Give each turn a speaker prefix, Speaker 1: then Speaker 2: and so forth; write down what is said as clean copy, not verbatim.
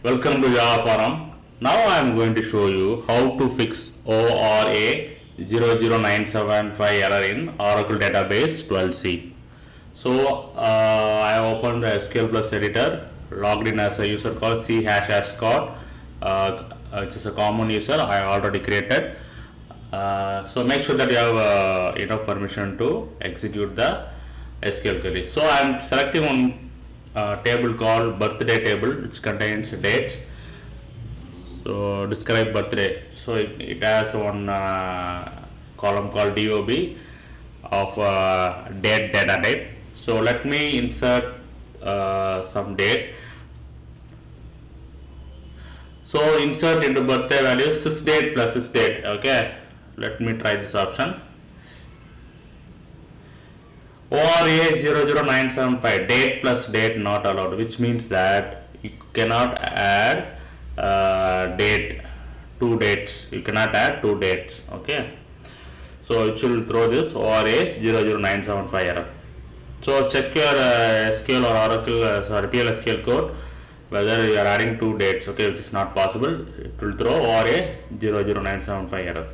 Speaker 1: Welcome to Java Forum. Now I am going to show you how to fix ORA-00975 error in Oracle database 12c. So I have opened the SQL Plus editor, logged in as a user called c#code, which is a common user I already created. So make sure that you have enough permission to execute the SQL query. So I am selecting one table called birthday table, which contains dates. So describe birthday. So it has one column called DOB of date data type. So let me insert some date. So insert into birthday value sysdate plus sysdate. Okay, let me try this option. ORA-00975 date plus date not allowed, which means that you cannot add date, two dates. You cannot add two dates. Okay, so it will throw this ORA-00975 error. So check your SQL or Oracle PL/SQL code whether you are adding two dates. Okay, which is not possible. It will throw ORA-00975 error.